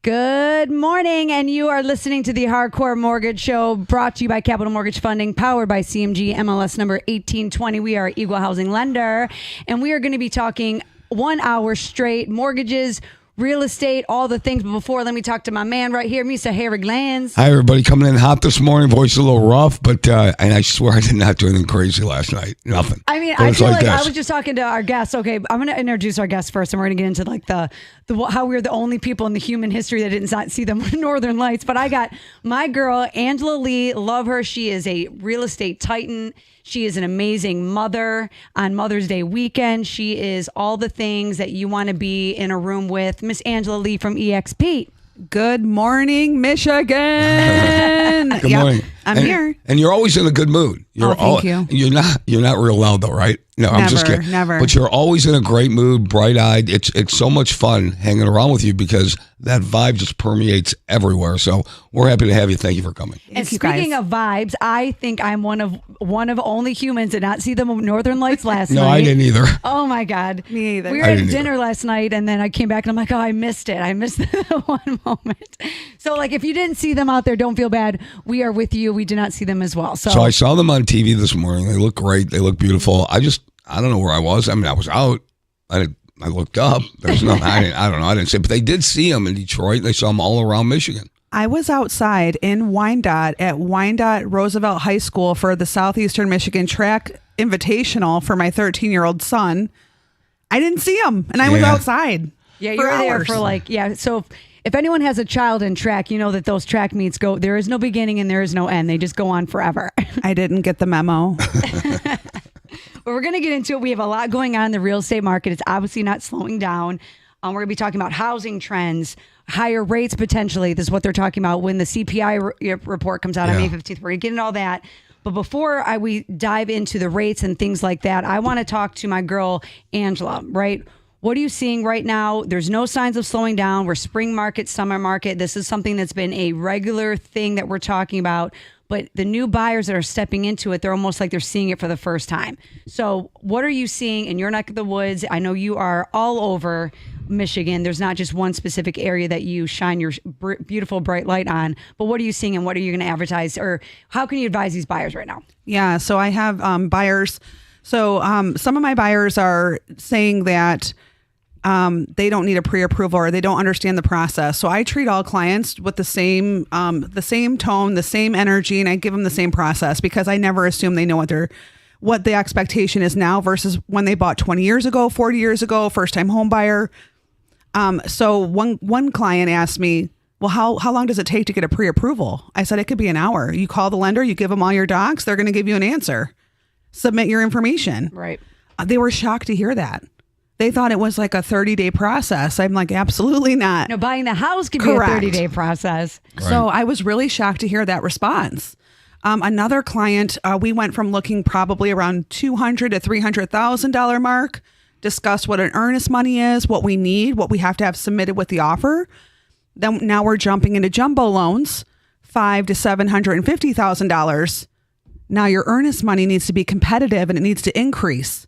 Good morning, and you are listening to the Hardcore Mortgage Show, brought to you by Capital Mortgage Funding, powered by CMG, MLS number 1820. We are Equal Housing Lender, and we are going to be talking 1 hour straight, mortgages, real estate, all the things. But before, let me talk to my man right here, Mr. Harry Glanz. Hi, everybody. Coming in hot this morning. Voice a little rough, but and I swear I did not do anything crazy last night. Nothing. I mean, I feel like I was just talking to our guests. Okay, I'm going to introduce our guests first, and we're going to get into like the how we're the only people in the human history that did not see the Northern Lights. But I got my girl, Angela Lee. Love her. She is a real estate titan. She is an amazing mother on Mother's Day weekend. She is all the things that you want to be in a room with. Miss Angela Lee from EXP. Good morning, Michigan. Good morning. I'm here. And you're always in a good mood. Thank you. You're not real loud though, right? No, I'm just kidding. Never. But you're always in a great mood, bright-eyed. It's so much fun hanging around with you because that vibe just permeates everywhere. So we're happy to have you. Thank you for coming. And speaking of vibes, I think I'm one of only humans did not see the Northern Lights last night. No, I didn't either. Oh my God. Me either. We were at dinner last night, and then I came back and I'm like, oh, I missed it. I missed the one moment. So like, if you didn't see them out there, don't feel bad. We are with you. We did not see them as well. So I saw them on TV this morning. They look great. They look beautiful. I don't know where I was. I mean, I was out. I looked up. There's no. I don't know. I didn't see. But they did see them in Detroit. They saw them all around Michigan. I was outside in Wyandotte at Wyandotte Roosevelt High School for the Southeastern Michigan Track Invitational for my 13-year-old son. I didn't see them, and I was outside. Yeah, you were there for So if anyone has a child in track, you know that those track meets go. There is no beginning and there is no end. They just go on forever. I didn't get the memo. But we're going to get into it. We have a lot going on in the real estate market. It's obviously not slowing down. We're going to be talking about housing trends, higher rates potentially. This is what they're talking about when the CPI report comes out on May 15th. We're going to get into all that. But before we dive into the rates and things like that, I want to talk to my girl, Angela, right? What are you seeing right now? There's no signs of slowing down. We're spring market, summer market. This is something that's been a regular thing that we're talking about. But the new buyers that are stepping into it, they're almost like they're seeing it for the first time. So what are you seeing in your neck of the woods? I know you are all over Michigan. There's not just one specific area that you shine your beautiful bright light on. But what are you seeing and what are you going to advertise? Or how can you advise these buyers right now? Yeah, so I have buyers. So some of my buyers are saying that they don't need a pre-approval or they don't understand the process. So I treat all clients with the same tone, the same energy, and I give them the same process because I never assume they know what the expectation is now versus when they bought 20 years ago, 40 years ago, first time home buyer. So one client asked me, well, how long does it take to get a pre-approval? I said, it could be an hour. You call the lender, you give them all your docs, they're going to give you an answer. Submit your information. Right. They were shocked to hear that. They thought it was like a 30-day process. I'm like, absolutely not. No, buying the house could be a 30-day process. Right. So I was really shocked to hear that response. Another client, we went from looking probably around $200,000 to $300,000 mark, discussed what an earnest money is, what we need, what we have to have submitted with the offer. Then now we're jumping into jumbo loans, $500,000 to $750,000. Now your earnest money needs to be competitive and it needs to increase.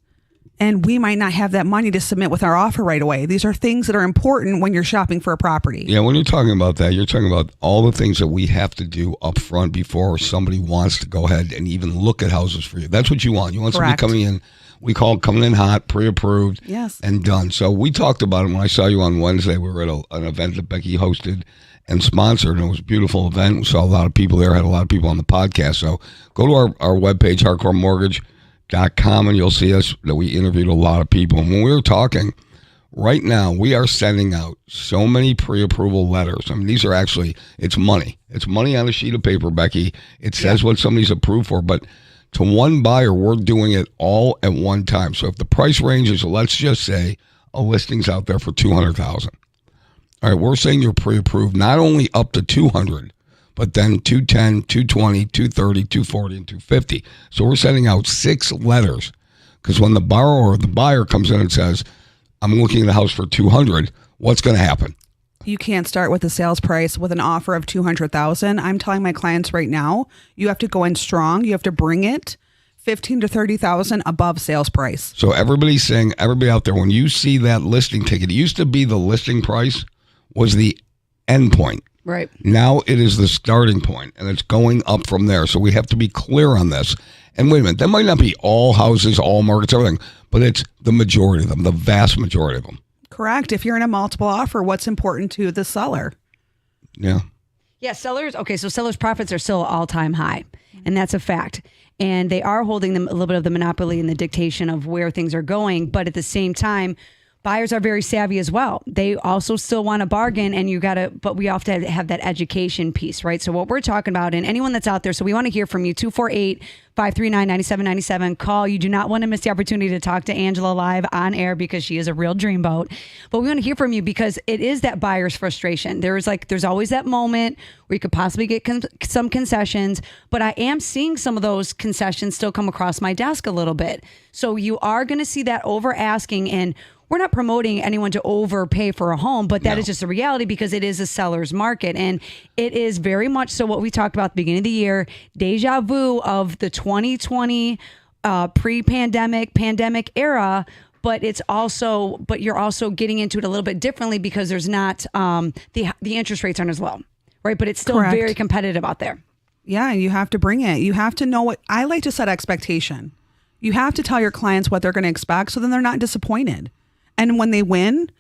And we might not have that money to submit with our offer right away. These are things that are important when you're shopping for a property. Yeah, when you're talking about that, you're talking about all the things that we have to do up front before somebody wants to go ahead and even look at houses for you. That's what you want. You want somebody coming in, we call it coming in hot, pre-approved, and done. So we talked about it when I saw you on Wednesday. We were at an event that Becky hosted and sponsored, and it was a beautiful event. We saw a lot of people there, had a lot of people on the podcast. So go to our webpage, hardcoremortgage.com, and you'll see us that we interviewed a lot of people. And when we were talking, right now we are sending out so many pre-approval letters. I mean, these are actually, it's money. It's money on a sheet of paper, Becky. It says what somebody's approved for, but to one buyer, we're doing it all at one time. So if the price range is, let's just say a listing's out there for $200,000. All right, we're saying you're pre-approved not only up to $200,000, but then $210,000, $220,000, $230,000, $240,000, and $250,000. So we're sending out 6 letters because when the borrower or the buyer comes in and says, I'm looking at a house for $200,000, what's going to happen? You can't start with a sales price with an offer of $200,000. I'm telling my clients right now, you have to go in strong. You have to bring it $15,000 to $30,000 above sales price. So everybody's saying, everybody out there, when you see that listing ticket, it used to be the listing price was the end point. Right. Now it is the starting point, and it's going up from there. So we have to be clear on this. And wait a minute, that might not be all houses, all markets, everything, but it's the majority of them, the vast majority of them. Correct. If you're in a multiple offer, what's important to the seller? Yeah. Yeah, sellers profits are still all-time high, and that's a fact. And they are holding them a little bit of the monopoly and the dictation of where things are going, but at the same time, buyers are very savvy as well. They also still want to bargain, and but we have to have that education piece, right? So what we're talking about, and anyone that's out there, so we want to hear from you, 248-539-9797. Call. You do not want to miss the opportunity to talk to Angela live on air because she is a real dreamboat. But we want to hear from you because it is that buyer's frustration. There's always that moment where you could possibly get some concessions, but I am seeing some of those concessions still come across my desk a little bit. So you are going to see that over asking, and we're not promoting anyone to overpay for a home, but that is just a reality because it is a seller's market. And it is very much so what we talked about at the beginning of the year, deja vu of the 2020 pandemic era. But you're also getting into it a little bit differently because there's not, the interest rates aren't as low, right? But it's still Correct. very competitive out there. Yeah, you have to bring it. You have to know what I like to set expectation. You have to tell your clients what they're going to expect so then they're not disappointed. And when they win,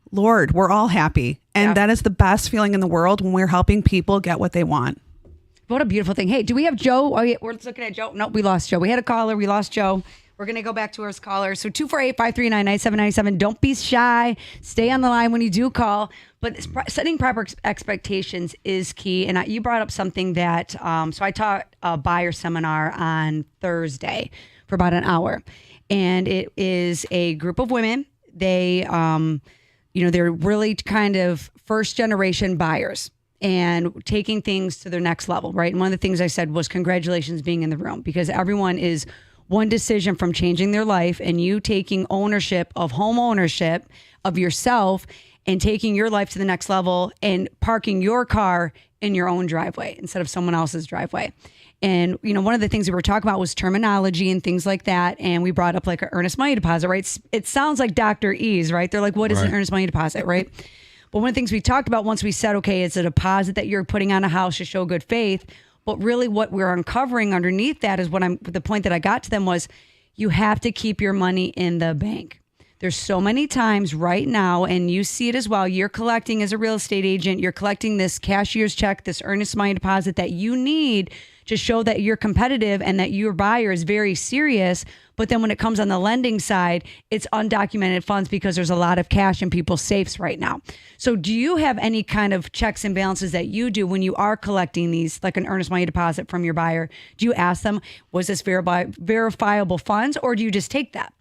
Lord, we're all happy. And that is the best feeling in the world when we're helping people get what they want. What a beautiful thing. Hey, do we have Joe? Oh, yeah, we're looking at Joe. Nope, we lost Joe. We had a caller. We lost Joe. We're going to go back to our caller. So 248-539-9797. Don't be shy. Stay on the line when you do call. But setting proper expectations is key. And you brought up something that, so I taught a buyer seminar on Thursday for about an hour. And it is a group of women. They, they're really kind of first generation buyers and taking things to their next level, right? And one of the things I said was congratulations being in the room because everyone is one decision from changing their life and you taking ownership of home ownership of yourself and taking your life to the next level and parking your car in your own driveway instead of someone else's driveway. And, one of the things we were talking about was terminology and things like that. And we brought up like an earnest money deposit, right? It sounds like Dr. E's, right? They're like, what is an earnest money deposit, right? But one of the things we talked about once we said, okay, it's a deposit that you're putting on a house to show good faith. But really what we're uncovering underneath that is the point that I got to them was you have to keep your money in the bank. There's so many times right now, and you see it as well, you're collecting as a real estate agent, you're collecting this cashier's check, this earnest money deposit that you need to show that you're competitive and that your buyer is very serious. But then when it comes on the lending side, it's undocumented funds because there's a lot of cash in people's safes right now. So do you have any kind of checks and balances that you do when you are collecting these, like an earnest money deposit from your buyer? Do you ask them, was this verifiable funds, or do you just take that?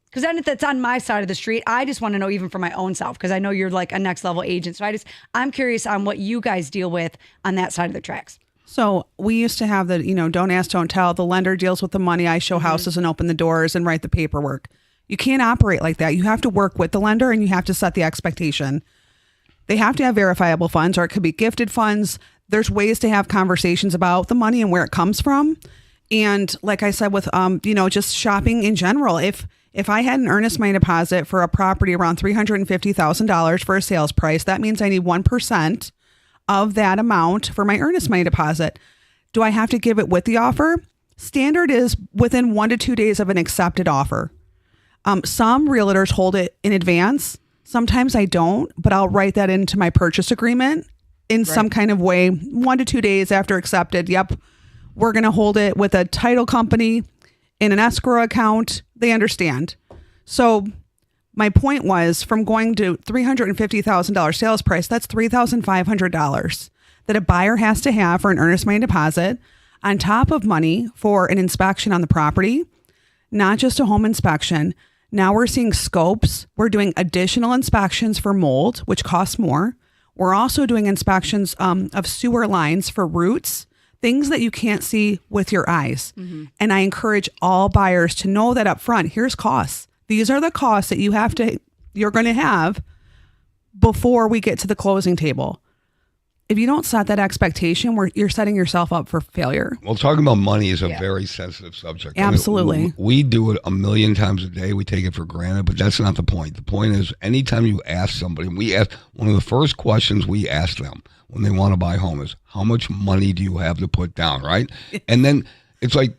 Because then if that's on my side of the street, I just want to know even for my own self, because I know you're like a next level agent. So I'm curious on what you guys deal with on that side of the tracks. So we used to have the, don't ask, don't tell. The lender deals with the money. I show houses and open the doors and write the paperwork. You can't operate like that. You have to work with the lender and you have to set the expectation. They have to have verifiable funds, or it could be gifted funds. There's ways to have conversations about the money and where it comes from. And like I said, with, just shopping in general, if I had an earnest money deposit for a property around $350,000 for a sales price, that means I need 1% of that amount for my earnest money deposit. Do I have to give it with the offer? Standard is within 1 to 2 days of an accepted offer. Some realtors hold it in advance. Sometimes I don't, but I'll write that into my purchase agreement in some kind of way. 1 to 2 days after accepted. Yep. We're going to hold it with a title company in an escrow account. They understand. So my point was, from going to $350,000 sales price, that's $3,500 that a buyer has to have for an earnest money deposit on top of money for an inspection on the property, not just a home inspection. Now we're seeing scopes. We're doing additional inspections for mold, which costs more. We're also doing inspections of sewer lines for roots, things that you can't see with your eyes. Mm-hmm. And I encourage all buyers to know that up front, here's costs. These are the costs that you're going to have before we get to the closing table. if you don't set that expectation, you're setting yourself up for failure. Well, talking about money is a very sensitive subject. Absolutely. I mean, we do it a million times a day. We take it for granted, but that's not the point. The point is, anytime you ask somebody, one of the first questions we ask them when they want to buy a home is, how much money do you have to put down, right? And then it's like,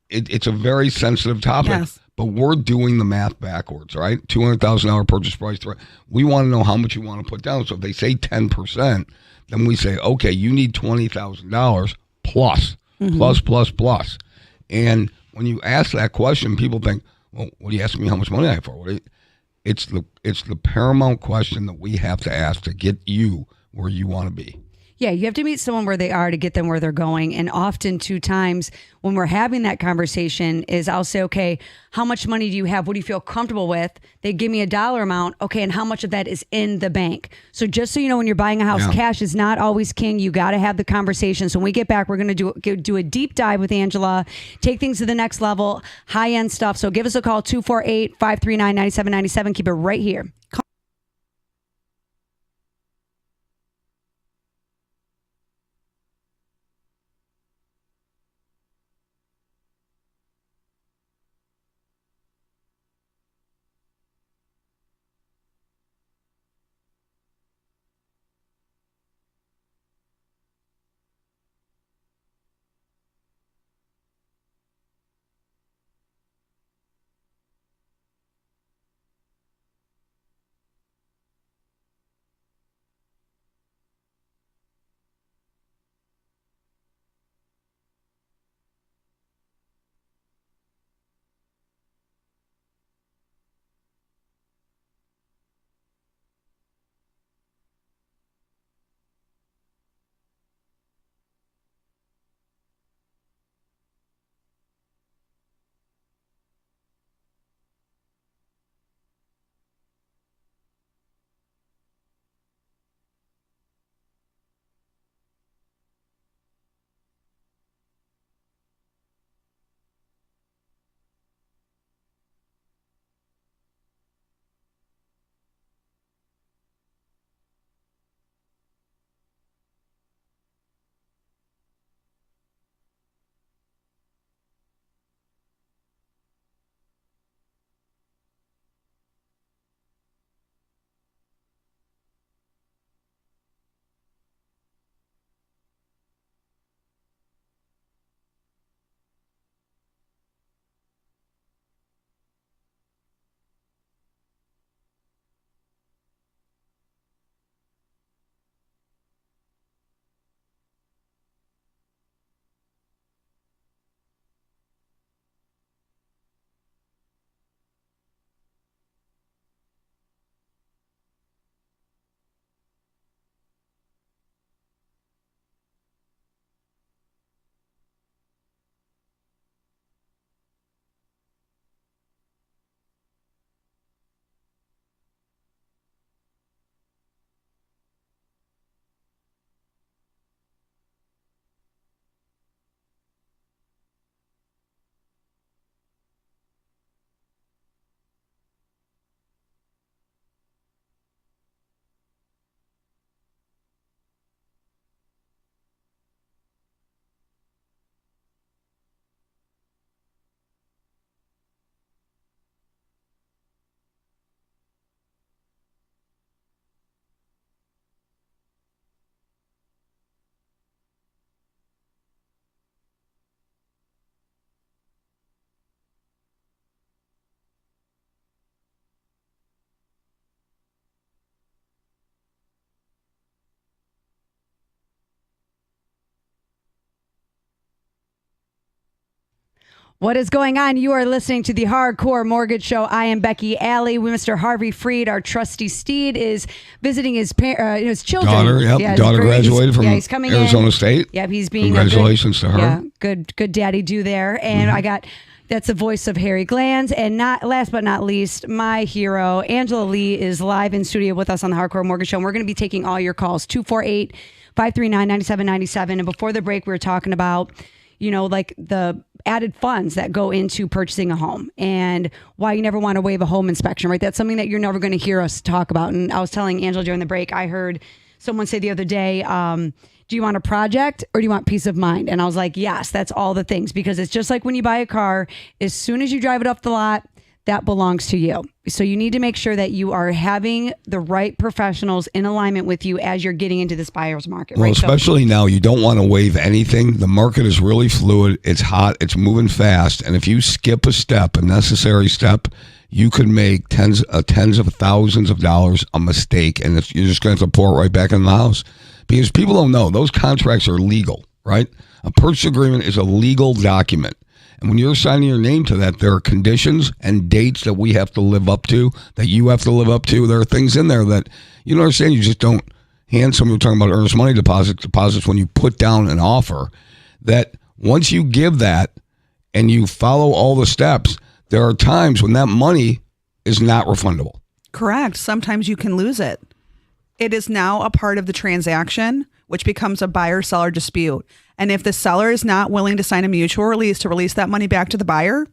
it's a very sensitive topic. Yes. But we're doing the math backwards, right? $200,000 purchase price. We want to know how much you want to put down. So if they say 10%, then we say, okay, you need $20,000 plus, plus. And when you ask that question, people think, well, what are you asking me how much money I have for? It's the paramount question that we have to ask to get you where you want to be. Yeah, you have to meet someone where they are to get them where they're going. And often, two times when we're having that conversation is I'll say, okay, how much money do you have? What do you feel comfortable with? They give me a dollar amount. Okay, and how much of that is in the bank? So just so you know, when you're buying a house, cash is not always king. You got to have the conversation. So when we get back, we're going to do a deep dive with Angela, take things to the next level, high-end stuff. So give us a call, 248-539-9797. Keep it right here. What is going on? You are listening to the Hardcore Mortgage Show. I am Becky Alley. Mr. Harvey Freed, our trusty steed, is visiting his children. Daughter, daughter graduated from he's coming Arizona State. Yep, he's being congratulations to her. Yeah, good daddy do there. And that's the voice of Harry Glanz. And not last but not least, my hero, Angela Lee, is live in studio with us on the Hardcore Mortgage Show. And we're going to be taking all your calls, 248-539-9797. And before the break, we were talking about, like the added funds that go into purchasing a home and why you never want to waive a home inspection, right? That's something that you're never going to hear us talk about. And I was telling Angela during the break, I heard someone say the other day, do you want a project or do you want peace of mind? And I was like, yes, that's all the things, because it's just like when you buy a car, as soon as you drive it off the lot, that belongs to you. So you need to make sure that you are having the right professionals in alignment with you as you're getting into this buyer's market. Well, right? especially now, you don't want to waive anything. The market is really fluid. It's hot. It's moving fast. And if you skip a step, a necessary step, you could make tens of thousands of dollars a mistake. And you're just going to have to pour it right back in the house. Because people don't know, those contracts are legal, right? A purchase agreement is a legal document. And when you're signing your name to that, there are conditions and dates that we have to live up to, that you have to live up to. There are things in there that you don't understand. You just don't hand someone. We're talking about earnest money deposits when you put down an offer, that once you give that and you follow all the steps, there are times when that money is not refundable. Correct. Sometimes you can lose it. It is now a part of the transaction, which becomes a buyer-seller dispute. And if the seller is not willing to sign a mutual release to release that money back to the buyer,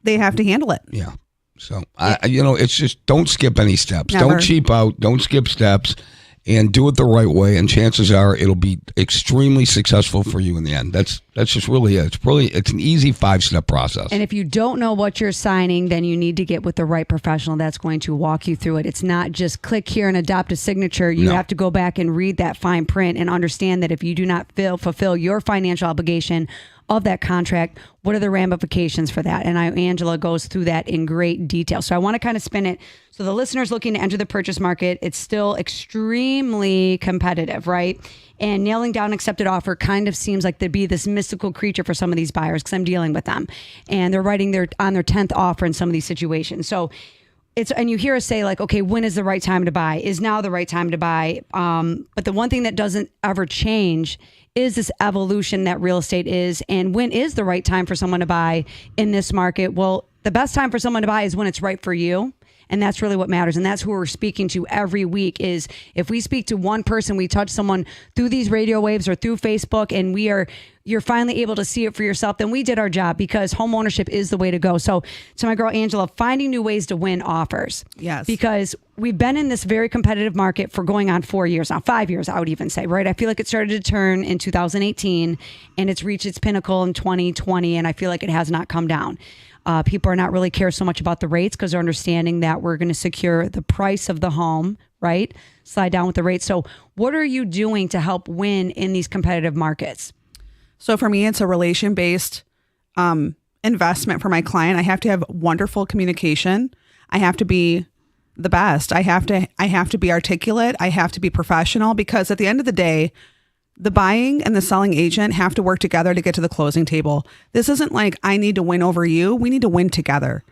they have to handle it. Yeah. So, it's just don't skip any steps. Never. Don't cheap out. Don't skip steps. And do it the right way. And chances are it'll be extremely successful for you in the end. That's just really it. It's an easy 5-step process. And if you don't know what you're signing, then you need to get with the right professional that's going to walk you through it. It's not just click here and adopt a signature. You have to go back and read that fine print and understand that if you do not fulfill your financial obligation of that contract, what are the ramifications for that? And Angela goes through that in great detail. So I want to kind of spin it. So the listeners looking to enter the purchase market, it's still extremely competitive, right? And nailing down accepted offer kind of seems like there'd be this mystical creature for some of these buyers, because I'm dealing with them. And they're writing on their 10th offer in some of these situations. So and you hear us say like, okay, when is the right time to buy? Is now the right time to buy? But the one thing that doesn't ever change is this evolution that real estate is. And when is the right time for someone to buy in this market? Well, the best time for someone to buy is when it's right for you. And that's really what matters. And that's who we're speaking to every week. Is if we speak to one person, we touch someone through these radio waves or through Facebook, and you're finally able to see it for yourself, then we did our job, because home ownership is the way to go. So to my girl, Angela, finding new ways to win offers. Yes. Because we've been in this very competitive market for going on 4 years now, 5 years, I would even say, right? I feel like it started to turn in 2018 and it's reached its pinnacle in 2020. And I feel like it has not come down. People are not really care so much about the rates, because they're understanding that we're going to secure the price of the home, right? Slide down with the rates. So what are you doing to help win in these competitive markets? So for me, it's a relation-based investment for my client. I have to have wonderful communication. I have to be the best. I have to be articulate. I have to be professional, because at the end of the day, the buying and the selling agent have to work together to get to the closing table. This isn't like I need to win over you. We need to win together.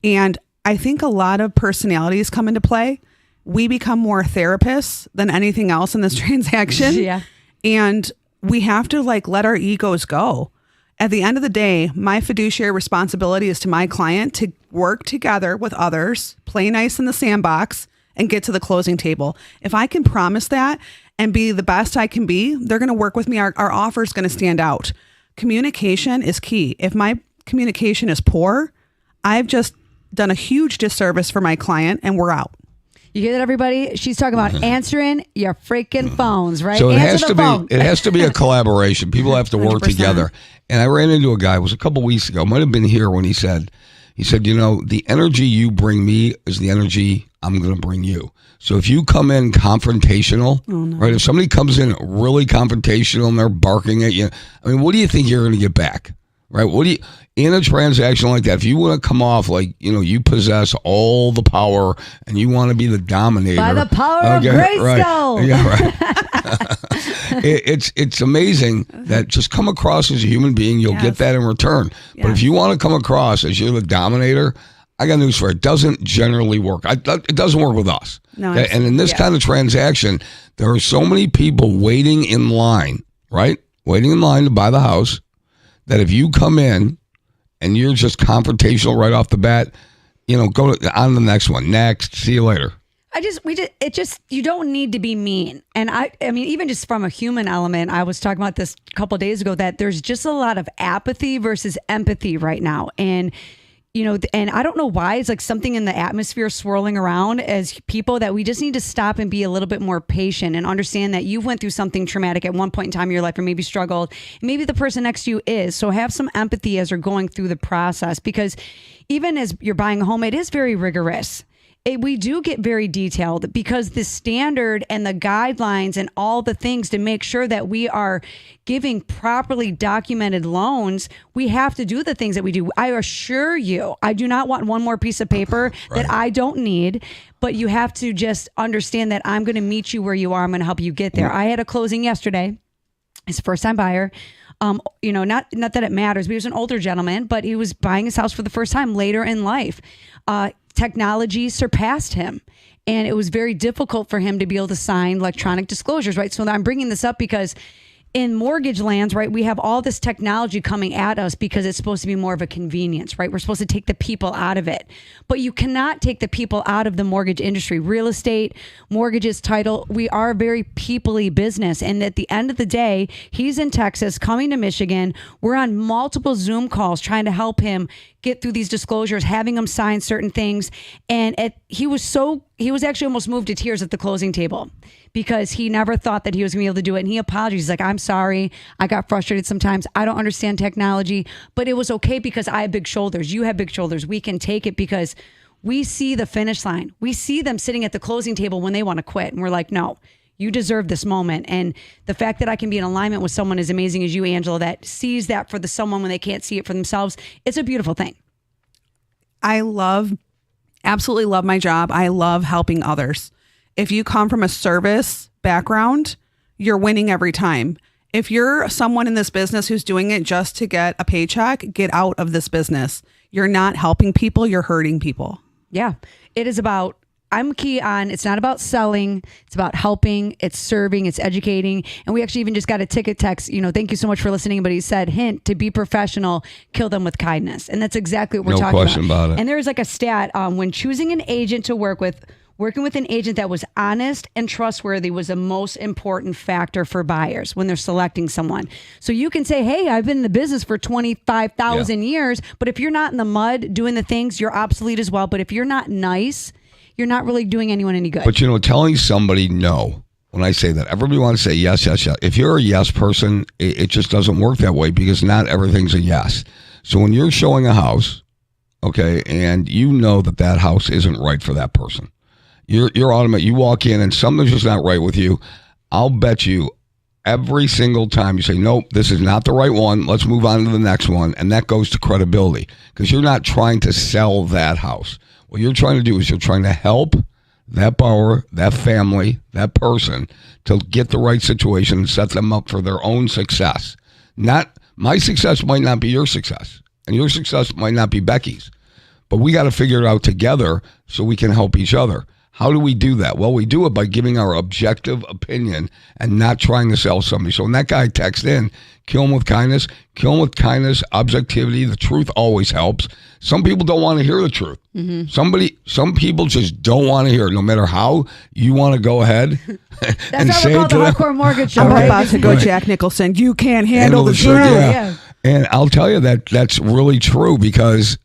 And I think a lot of personalities come into play. We become more therapists than anything else in this transaction. Yeah. And we have to let our egos go. At the end of the day, my fiduciary responsibility is to my client to work together with others, play nice in the sandbox, and get to the closing table. If I can promise that and be the best I can be, they're going to work with me. Our offer is going to stand out. Communication is key. If my communication is poor, I've just done a huge disservice for my client, and we're out. You hear that, everybody? She's talking about answering your freaking phones, right? So it has to be a collaboration. People have to work 100%. together. And I ran into a guy, it was a couple weeks ago, might have been here, when he said, the energy you bring me is the energy I'm going to bring you. So if you come in confrontational, right? If somebody comes in really confrontational and they're barking at you, what do you think you're going to get back? Right? In a transaction like that, if you want to come off like, you possess all the power and you want to be the dominator. By the power of Grayskull. Right. Yeah, right. It's amazing that just come across as a human being, you'll get that in return. Yes. But if you want to come across as you're the dominator, I got news for you. It doesn't generally work. It doesn't work with us. No, and in this kind of transaction, there are so many people waiting in line, right? Waiting in line to buy the house, that if you come in and you're just confrontational right off the bat, go on to the next one. Next, see you later. You don't need to be mean. And I mean, even just from a human element, I was talking about this a couple of days ago, that there's just a lot of apathy versus empathy right now. And and I don't know why, it's like something in the atmosphere swirling around as people that we just need to stop and be a little bit more patient and understand that you went through something traumatic at one point in time in your life or maybe struggled. And maybe the person next to you is. So have some empathy as you're going through the process, because even as you're buying a home, it is very rigorous. We do get very detailed because the standard and the guidelines and all the things to make sure that we are giving properly documented loans, we have to do the things that we do. I assure you, I do not want one more piece of paper that I don't need, but you have to just understand that I'm going to meet you where you are. I'm going to help you get there. I had a closing yesterday. He's a first-time buyer. Not that it matters, but he was an older gentleman, but he was buying his house for the first time later in life. Technology surpassed him, and it was very difficult for him to be able to sign electronic disclosures, right? So I'm bringing this up because in mortgage lands, right, we have all this technology coming at us because it's supposed to be more of a convenience, right? We're supposed to take the people out of it, but you cannot take the people out of the mortgage industry. Real estate, mortgages, title, we are a very people-y business. And at the end of the day, he's in Texas, coming to Michigan. We're on multiple Zoom calls trying to help him get through these disclosures, having him sign certain things. And he was actually almost moved to tears at the closing table because he never thought that he was gonna be able to do it. And he apologized. He's like, I'm sorry. I got frustrated sometimes. I don't understand technology, but it was okay because I have big shoulders. You have big shoulders. We can take it because we see the finish line. We see them sitting at the closing table when they want to quit. And we're like, no, you deserve this moment. And the fact that I can be in alignment with someone as amazing as you, Angela, that sees that for someone when they can't see it for themselves, it's a beautiful thing. I absolutely love my job. I love helping others. If you come from a service background, you're winning every time. If you're someone in this business who's doing it just to get a paycheck, get out of this business. You're not helping people, you're hurting people. Yeah. It is about, I'm key on, it's not about selling, it's about helping, it's serving, it's educating. And we actually even just got a ticket text, thank you so much for listening, but he said, hint, to be professional, kill them with kindness. And that's exactly what we're talking about. No question about it. And there's like a stat, when choosing an agent to work with, working with an agent that was honest and trustworthy was the most important factor for buyers when they're selecting someone. So you can say, hey, I've been in the business for 25,000 years, but if you're not in the mud doing the things, you're obsolete as well. But if you're not nice, you're not really doing anyone any good. But telling somebody no, when I say that, everybody wants to say yes, yes, yes. If you're a yes person, it just doesn't work that way because not everything's a yes. So when you're showing a house, okay, and you know that house isn't right for that person, you're automatic. You walk in and something's just not right with you. I'll bet you every single time you say, nope, this is not the right one. Let's move on to the next one. And that goes to credibility because you're not trying to sell that house. What you're trying to do is you're trying to help that borrower, that family, that person to get the right situation and set them up for their own success. Not my success might not be your success and your success might not be Becky's, but we got to figure it out together so we can help each other. How do we do that? Well, we do it by giving our objective opinion and not trying to sell somebody. So when that guy texts in, kill him with kindness, objectivity. The truth always helps. Some people don't want to hear the truth. Mm-hmm. Some people just don't want to hear it, no matter how you want to go ahead and say it to them. Hardcore mortgage show. I'm about to go Jack Nicholson. You can't handle the truth. Yeah. And I'll tell you that's really true because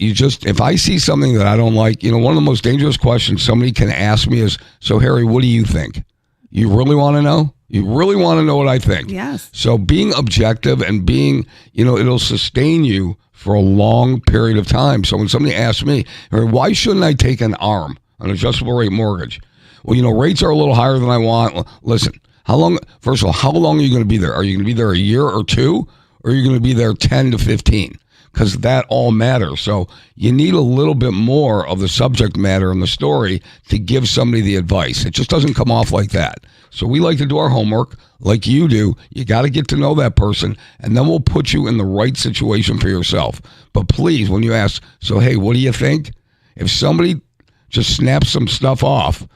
if I see something that I don't like, one of the most dangerous questions somebody can ask me is, so Harry, what do you think? You really want to know? You really want to know what I think? Yes. So being objective and being, it'll sustain you for a long period of time. So when somebody asks me, why shouldn't I take an adjustable rate mortgage? Well, rates are a little higher than I want. Listen, first of all, how long are you going to be there? Are you going to be there a year or two? Or are you going to be there 10 to 15? Because that all matters. So you need a little bit more of the subject matter in the story to give somebody the advice. It just doesn't come off like that. So we like to do our homework like you do. You got to get to know that person, and then we'll put you in the right situation for yourself. But please, when you ask, so hey, what do you think? If somebody just snaps some stuff off,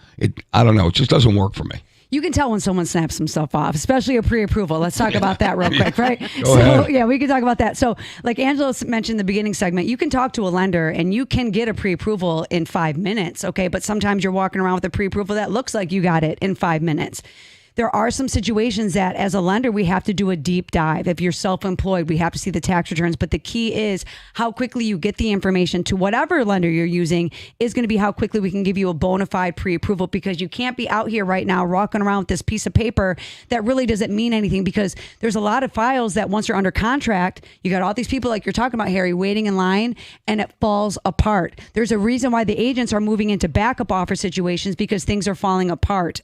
I don't know, it just doesn't work for me. You can tell when someone snaps himself off, especially a pre-approval. Let's talk about that real quick, right? Go ahead. Yeah, we can talk about that. So like Angela mentioned in the beginning segment, you can talk to a lender and you can get a pre-approval in 5 minutes, okay? But sometimes you're walking around with a pre-approval that looks like you got it in 5 minutes. there are some situations that as a lender, we have to do a deep dive. If you're self-employed, we have to see the tax returns. But the key is how quickly you get the information to whatever lender you're using is going to be how quickly we can give you a bona fide pre-approval, because you can't be out here right now rocking around with this piece of paper that really doesn't mean anything, because there's a lot of files that once you're under contract, you got all these people like you're talking about, Harry, waiting in line, and it falls apart. There's a reason why the agents are moving into backup offer situations, because things are falling apart,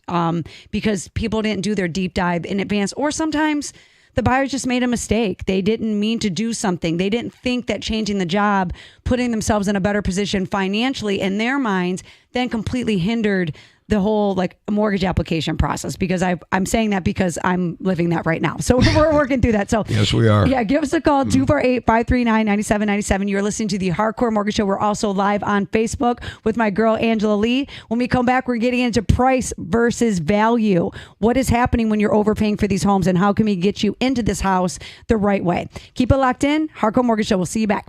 because people didn't do their deep dive in advance, or sometimes the buyers just made a mistake. They didn't mean to do something. They didn't think that changing the job, putting themselves in a better position financially in their minds, then completely hindered the whole like mortgage application process, because I'm saying that because I'm living that right now. So we're working through that. So yes, we are. Yeah, give us a call, 248-539-9797. You're listening to the Hardcore Mortgage Show. We're also live on Facebook with my girl, Angela Lee. When we come back, we're getting into price versus value. What is happening when you're overpaying for these homes, and how can we get you into this house the right way? Keep it locked in. Hardcore Mortgage Show. We'll see you back.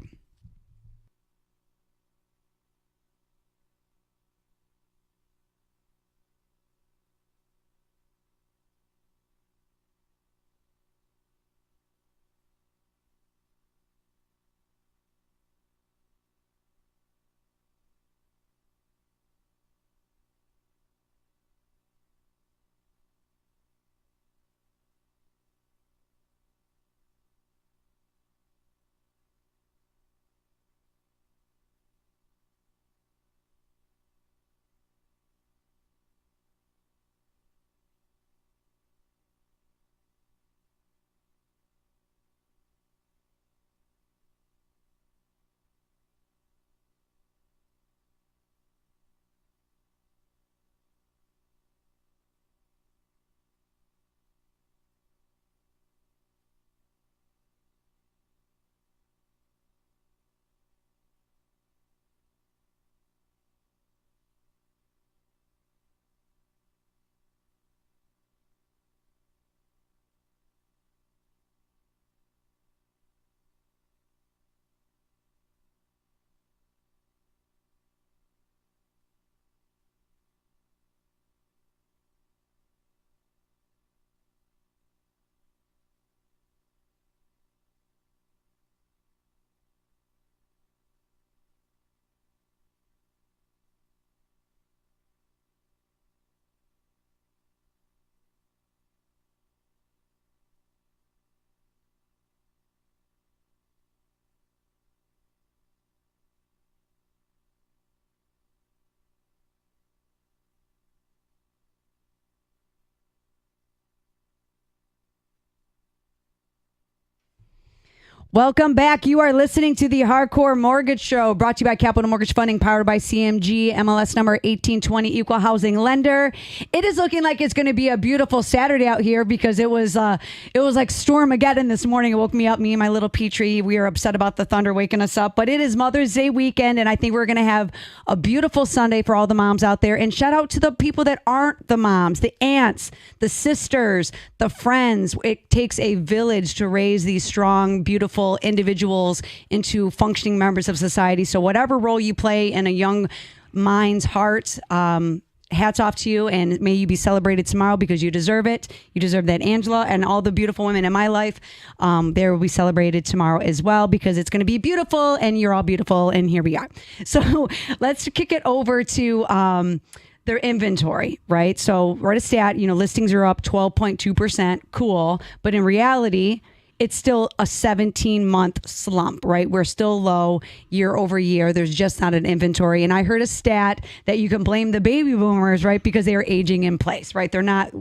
Welcome back. You are listening to the Hardcore Mortgage Show, brought to you by Capital Mortgage Funding, powered by CMG, MLS number 1820, Equal Housing Lender. It is looking like it's going to be a beautiful Saturday out here, because it was like Stormageddon this morning. It woke me up, me and my little Petrie. We were upset about the thunder waking us up, but it is Mother's Day weekend, and I think we're going to have a beautiful Sunday for all the moms out there. And shout out to the people that aren't the moms, the aunts, the sisters, the friends. It takes a village to raise these strong, beautiful individuals into functioning members of society. So whatever role you play in a young mind's heart, hats off to you, and may you be celebrated tomorrow, because you deserve it. You deserve that, Angela, and all the beautiful women in my life. They will be celebrated tomorrow as well, because it's going to be beautiful, and you're all beautiful, and here we are. So let's kick it over to their inventory, right? So we're at a stat, listings are up 12.2%. Cool. But in reality, it's still a 17-month slump, right? We're still low year over year. There's just not an inventory. And I heard a stat that you can blame the baby boomers, right? Because they are aging in place, right? They're not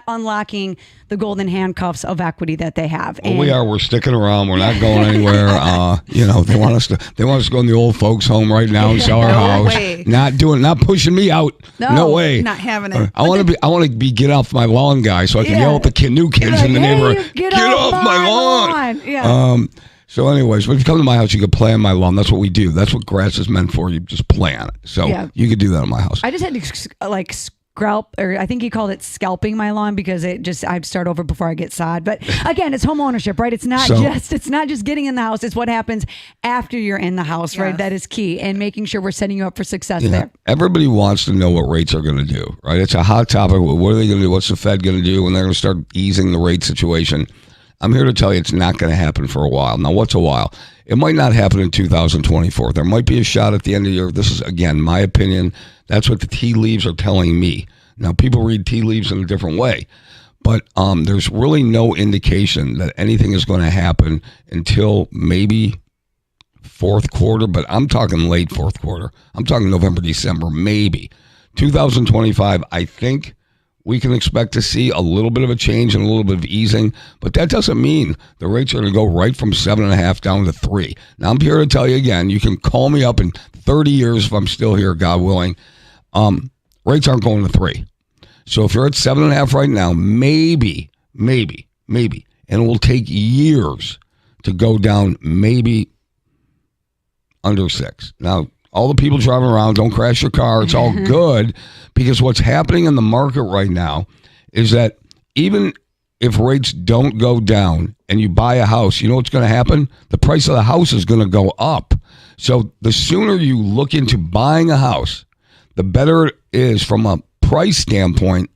unlocking the golden handcuffs of equity that they have. Well, we are. We're sticking around. We're not going anywhere. They want us to go in the old folks' home right now and sell our house. Way. Not pushing me out. No way. Not having it. I want to be get off my lawn guy, so I can yell at the new kids in the neighborhood. Get off my lawn. Yeah. So anyways, when you come to my house, you can play on my lawn. That's what we do. That's what grass is meant for. You just play on it. So you could do that on my house. I just had to or I think he called it scalping my lawn because I'd start over before I get sod. But again, it's home ownership, right? It's not just getting in the house. It's what happens after you're in the house, right? That is key, and making sure we're setting you up for success there. Everybody wants to know what rates are going to do, right? It's a hot topic. What are they going to do? What's the Fed going to do when they're going to start easing the rate situation? I'm here to tell you it's not going to happen for a while. Now, what's a while? It might not happen in 2024. There might be a shot at the end of the year. This is, again, my opinion. That's what the tea leaves are telling me. Now, people read tea leaves in a different way, but there's really no indication that anything is going to happen until maybe fourth quarter, but I'm talking late fourth quarter. I'm talking November, December, maybe. 2025, I think we can expect to see a little bit of a change and a little bit of easing, but that doesn't mean the rates are going to go right from 7.5 down to 3. Now, I'm here to tell you again, you can call me up in 30 years if I'm still here, God willing. Rates aren't going to 3. So if you're at 7.5 right now, maybe, and it will take years to go down maybe under 6. Now, all the people driving around, don't crash your car. It's all good, because what's happening in the market right now is that even if rates don't go down and you buy a house, you know what's going to happen? The price of the house is going to go up. So the sooner you look into buying a house, the better it is from a price standpoint,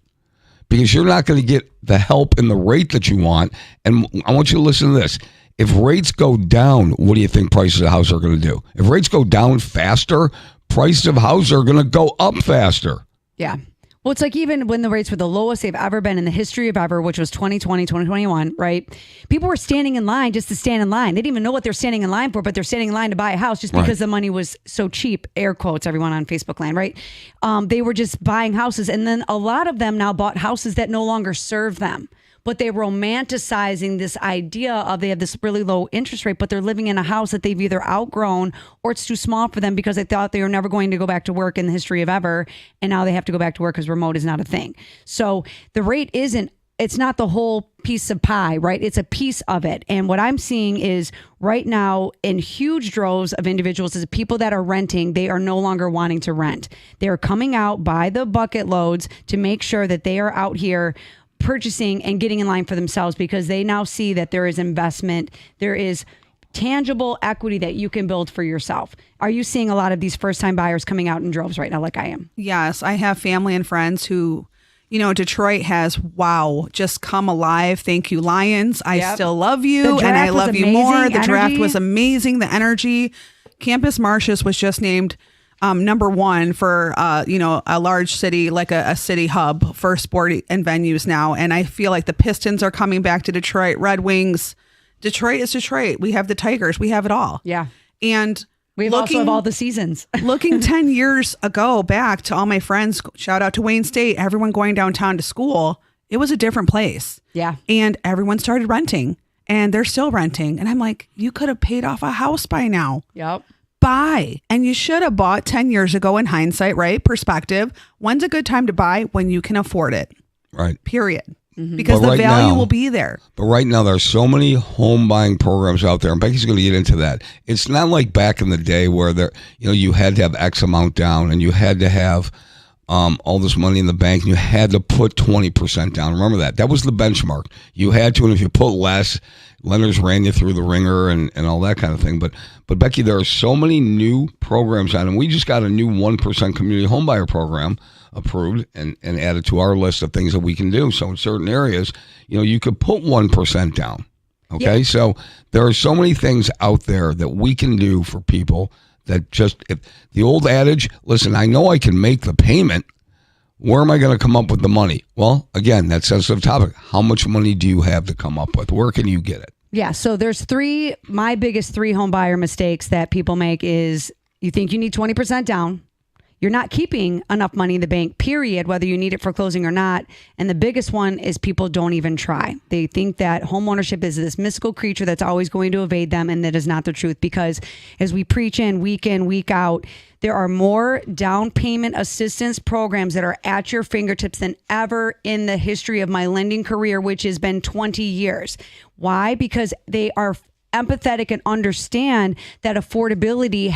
because you're not going to get the help in the rate that you want. And I want you to listen to this. If rates go down, what do you think prices of houses are going to do? If rates go down faster, prices of houses are going to go up faster. Yeah. Well, it's like even when the rates were the lowest they've ever been in the history of ever, which was 2020, 2021, right? People were standing in line just to stand in line. They didn't even know what they're standing in line for, but they're standing in line to buy a house just because the money was so cheap, air quotes, everyone on Facebook land, right? They were just buying houses. And then a lot of them now bought houses that no longer serve them. But they're romanticizing this idea of they have this really low interest rate, but they're living in a house that they've either outgrown or it's too small for them because they thought they were never going to go back to work in the history of ever. And now they have to go back to work because remote is not a thing. So the rate it's not the whole piece of pie, right? It's a piece of it. And what I'm seeing is right now in huge droves of individuals is people that are renting, they are no longer wanting to rent. They're coming out by the bucket loads to make sure that they are out here purchasing and getting in line for themselves, because they now see that there is investment, there is tangible equity that you can build for yourself. Are you seeing a lot of these first-time buyers coming out in droves right now like I am? Yes, I have family and friends who, Detroit has, just come alive. Thank you, Lions. I still love you, and I love you more. The draft was amazing. The energy. Campus Martius was just named number one for, a large city, like a city hub for sport and venues now. And I feel like the Pistons are coming back to Detroit, Red Wings. Detroit is Detroit. We have the Tigers. We have it all. Yeah. And we also have all the seasons. Looking 10 years ago back to all my friends, shout out to Wayne State, everyone going downtown to school, it was a different place. Yeah. And everyone started renting, and they're still renting. And I'm like, you could have paid off a house by now. Yep. Buy. And you should have bought 10 years ago in hindsight, right? Perspective. When's a good time to buy? When you can afford it. Right. Period. Mm-hmm. Because the value will be there. But right now, there's so many home buying programs out there, and Becky's going to get into that. It's not like back in the day where you had to have X amount down, and you had to have all this money in the bank, and you had to put 20% down. Remember that. That was the benchmark. You had to, and if you put less, lenders ran you through the ringer and all that kind of thing. But Becky, there are so many new programs on, and we just got a new 1% community homebuyer program approved and added to our list of things that we can do. So in certain areas, you could put 1% down. Okay. Yeah. So there are so many things out there that we can do for people that if the old adage, listen, I know I can make the payment. Where am I going to come up with the money? Well, again, that sensitive topic. How much money do you have to come up with? Where can you get it? Yeah. So there's my biggest 3 home buyer mistakes that people make is you think you need 20% down. You're not keeping enough money in the bank, period, whether you need it for closing or not. And the biggest one is people don't even try. They think that home ownership is this mystical creature that's always going to evade them, and that is not the truth, because as we preach in, week out, there are more down payment assistance programs that are at your fingertips than ever in the history of my lending career, which has been 20 years. Why? Because they are empathetic and understand that affordability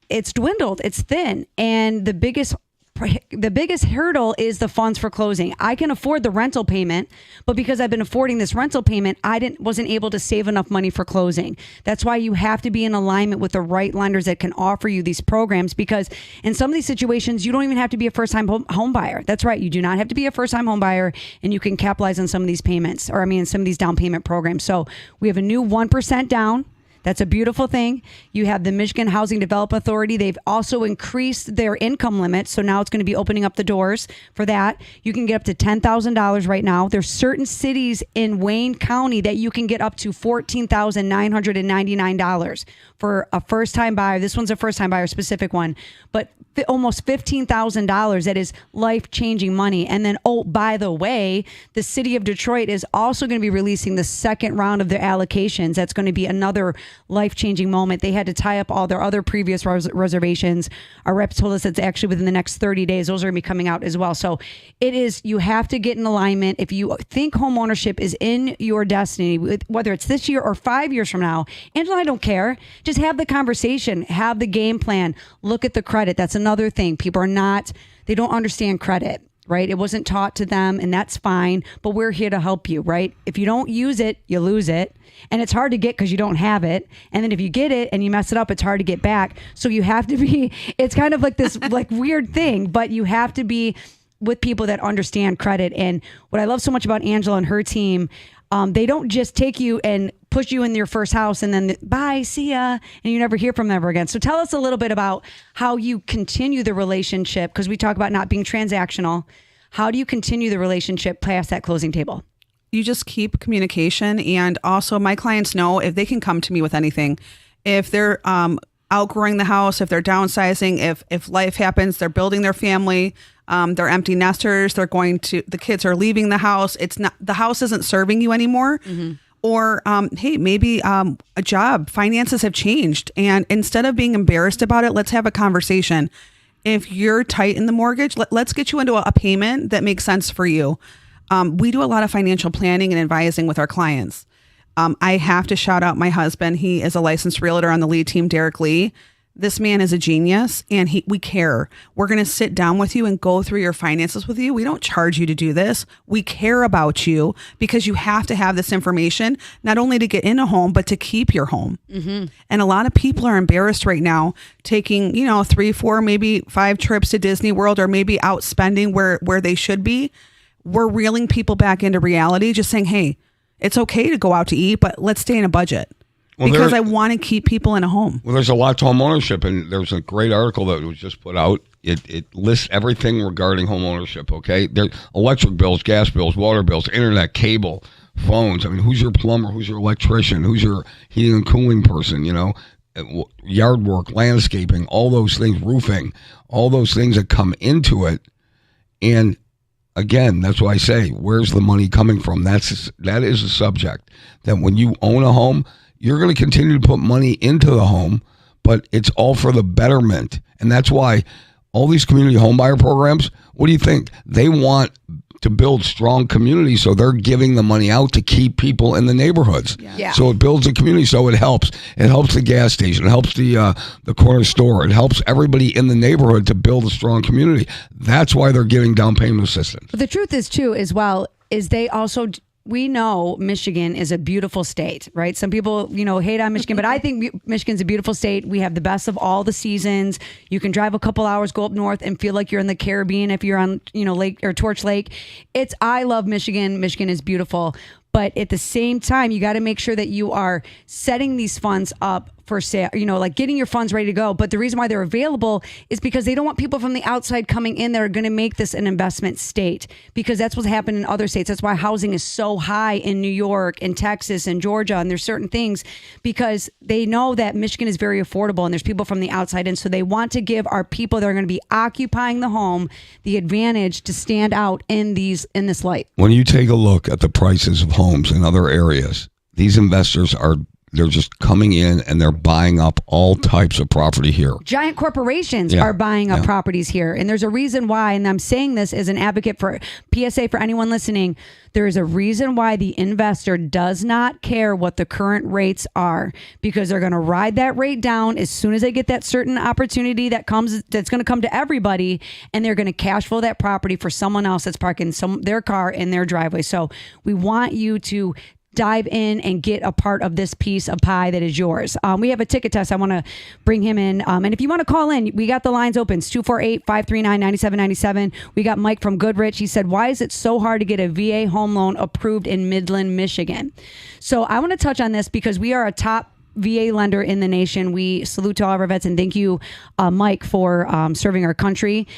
it's dwindled. It's thin. And the biggest hurdle is the funds for closing. I can afford the rental payment, but because I've been affording this rental payment, I wasn't able to save enough money for closing. That's why you have to be in alignment with the right lenders that can offer you these programs, because in some of these situations, you don't even have to be a first-time home buyer. That's right. You do not have to be a first-time home buyer, and you can capitalize on some of these payments, some of these down payment programs. So we have a new 1% down. That's a beautiful thing. You have the Michigan Housing Development Authority. They've also increased their income limit. So now it's going to be opening up the doors for that. You can get up to $10,000 right now. There's certain cities in Wayne County that you can get up to $14,999 for a first-time buyer. This one's a first-time buyer, specific one, but almost $15,000. That is life-changing money. And then, oh, by the way, the city of Detroit is also going to be releasing the second round of their allocations. That's going to be another life-changing moment. They had to tie up all their other previous reservations. Our reps told us it's actually within the next 30 days. Those are going to be coming out as well. So you have to get in alignment. If you think home ownership is in your destiny, whether it's this year or 5 years from now, Angela, I don't care. Just have the conversation, have the game plan, look at the credit. That's another thing. People they don't understand credit. Right? It wasn't taught to them, and that's fine, but we're here to help you, right? If you don't use it, you lose it, and it's hard to get because you don't have it. And then if you get it and you mess it up, it's hard to get back. So you have to be, it's kind of like this like weird thing, but you have to be with people that understand credit. And what I love so much about Angela and her team, they don't just take you and push you in your first house and then bye, see ya, and you never hear from them ever again. So tell us a little bit about how you continue the relationship, because we talk about not being transactional. How do you continue the relationship past that closing table? You just keep communication. And also my clients know if they can come to me with anything, if they're outgrowing the house, if they're downsizing, if life happens, they're building their family, they're empty nesters, the kids are leaving the house. The house isn't serving you anymore. Mm-hmm. Or, hey, maybe a job, finances have changed. And instead of being embarrassed about it, let's have a conversation. If you're tight in the mortgage, let's get you into a payment that makes sense for you. We do a lot of financial planning and advising with our clients. I have to shout out my husband. He is a licensed realtor on the lead team, Derek Lee. This man is a genius, and we care. We're going to sit down with you and go through your finances with you. We don't charge you to do this. We care about you because you have to have this information, not only to get in a home, but to keep your home. Mm-hmm. And a lot of people are embarrassed right now, taking, 3, 4, maybe 5 trips to Disney World, or maybe out spending where they should be. We're reeling people back into reality, just saying, hey, it's okay to go out to eat, but let's stay in a budget. Because I want to keep people in a home. Well, there's a lot to home ownership, and there's a great article that was just put out. It lists everything regarding home ownership, okay? There's electric bills, gas bills, water bills, internet, cable, phones. I mean, who's your plumber? Who's your electrician? Who's your heating and cooling person, yard work, landscaping, all those things, roofing, all those things that come into it. And again, that's why I say, where's the money coming from? That is a subject that when you own a home, you're going to continue to put money into the home, but it's all for the betterment. And that's why all these community home buyer programs, what do you think? They want to build strong communities, so they're giving the money out to keep people in the neighborhoods. Yeah. So it builds a community, so it helps. It helps the gas station. It helps the corner store. It helps everybody in the neighborhood to build a strong community. That's why they're giving down payment assistance. But the truth is, too, as well, is they also... We know Michigan is a beautiful state, right? Some people, hate on Michigan, but I think Michigan's a beautiful state. We have the best of all the seasons. You can drive a couple hours, go up north, and feel like you're in the Caribbean if you're on, Lake or Torch Lake. I love Michigan. Michigan is beautiful. But at the same time, you got to make sure that you are setting these funds up for sale, like getting your funds ready to go. But the reason why they're available is because they don't want people from the outside coming in that are going to make this an investment state, because that's what's happened in other states. That's why housing is so high in New York and Texas and Georgia. And there's certain things because they know that Michigan is very affordable and there's people from the outside in. So they want to give our people that are going to be occupying the home the advantage to stand out in this light. When you take a look at the prices of homes in other areas, these investors are They're just coming in and they're buying up all types of property here. Giant corporations are buying up properties here. And there's a reason why, and I'm saying this as an advocate for PSA for anyone listening, there is a reason why the investor does not care what the current rates are, because they're going to ride that rate down as soon as they get that certain opportunity that's going to come to everybody, and they're going to cash flow that property for someone else that's parking their car in their driveway. So we want you to dive in and get a part of this piece of pie that is yours. We have a ticket test. I want to bring him in. And if you want to call in, we got the lines open. It's 248-539-9797. We got Mike from Goodrich. He said, why is it so hard to get a VA home loan approved in Midland, Michigan? So I want to touch on this because we are a top VA lender in the nation. We salute to all of our vets, and thank you, Mike, for serving our country.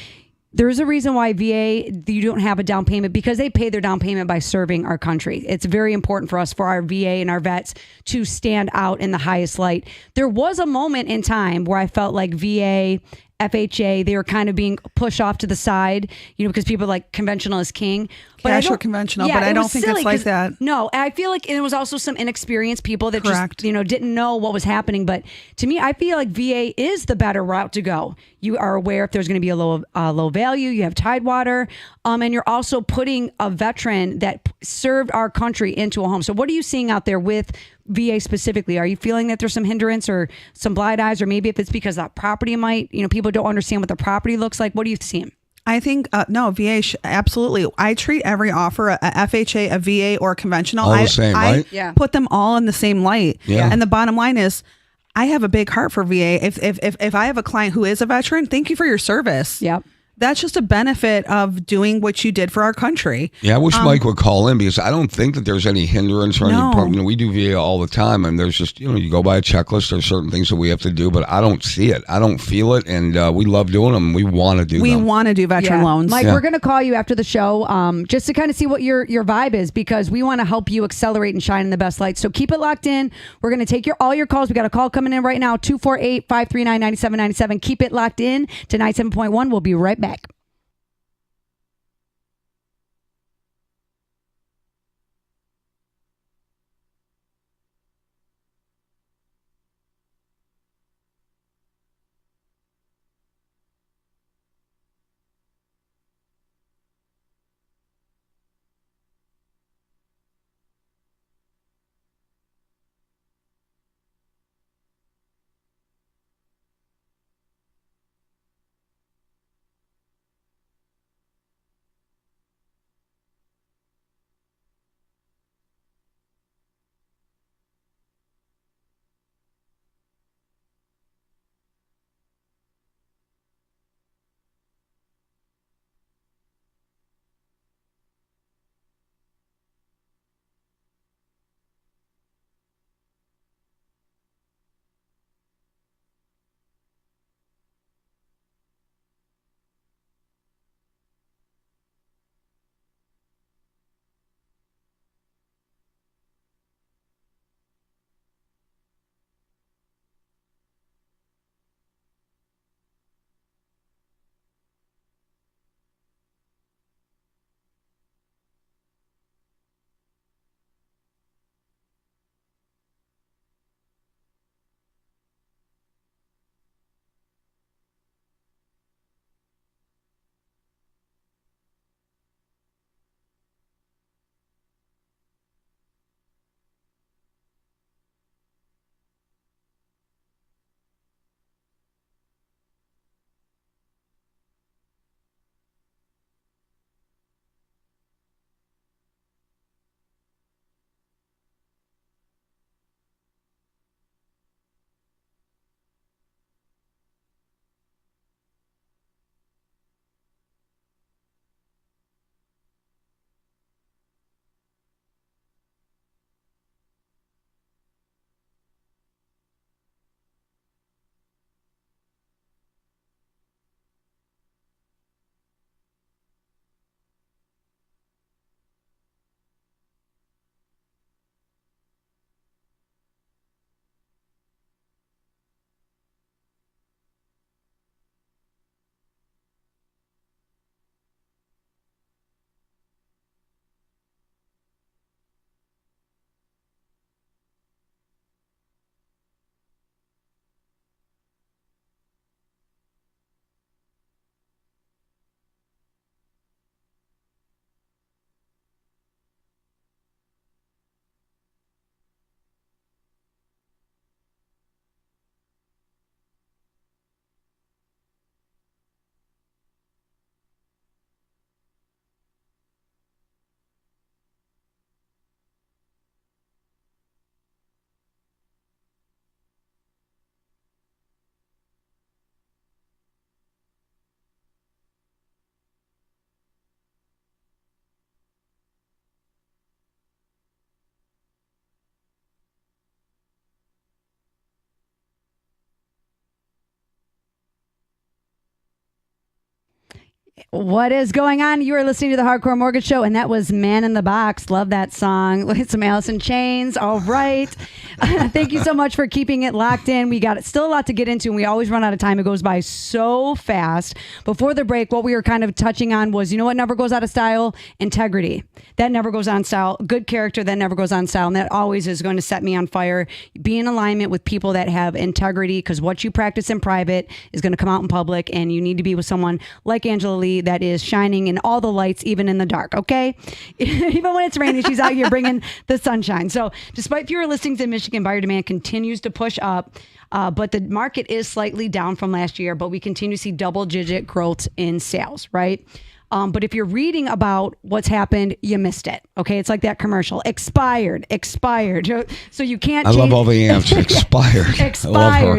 There's a reason why VA, you don't have a down payment, because they pay their down payment by serving our country. It's very important for us, for our VA and our vets, to stand out in the highest light. There was a moment in time where I felt like VA, FHA, they were kind of being pushed off to the side, because people are like conventional is king. But Cash or conventional, but I don't think it's like that. No, I feel like there was also some inexperienced people that just, didn't know what was happening. But to me, I feel like VA is the better route to go. You are aware if there's going to be a low value, you have Tidewater, and you're also putting a veteran that served our country into a home. So what are you seeing out there with VA specifically? Are you feeling that there's some hindrance or some blind eyes, or maybe if it's because that property might, people don't understand what the property looks like? What are you seeing? I think, no, VA, absolutely. I treat every offer, a FHA, a VA, or conventional. All the same, right? I put them all in the same light. Yeah. And the bottom line is, I have a big heart for VA. If I have a client who is a veteran, thank you for your service. Yep. That's just a benefit of doing what you did for our country. Yeah, I wish Mike would call in, because I don't think that there's any hindrance or any problem. We do VA all the time, and there's just, you go by a checklist. There's certain things that we have to do, but I don't see it. I don't feel it, and we love doing them. We want to do them. We want to do veteran loans. Mike, we're going to call you after the show just to kind of see what your vibe is, because we want to help you accelerate and shine in the best light. So keep it locked in. We're going to take all your calls. We got a call coming in right now, 248-539-9797. Keep it locked in to 97.1. We'll be right back. What is going on? You are listening to the Hardcore Mortgage Show, and that was Man in the Box. Love that song. Look at some Allison Chains. All right. Thank you so much for keeping it locked in. We got still a lot to get into, and we always run out of time. It goes by so fast. Before the break, what we were kind of touching on was, you know what never goes out of style? Integrity. That never goes on style. Good character, that never goes on style, and that always is going to set me on fire. Be in alignment with people that have integrity, because what you practice in private is going to come out in public, and you need to be with someone like Angela Lee that is shining in all the lights, even in the dark, okay? Even when it's raining, she's out here bringing the sunshine. So despite fewer listings in Michigan, buyer demand continues to push up, but the market is slightly down from last year, but we continue to see double-digit growth in sales, right? But if you're reading about what's happened, you missed it. Okay, it's like that commercial. Expired. So you can't. I love all the amps. Expired.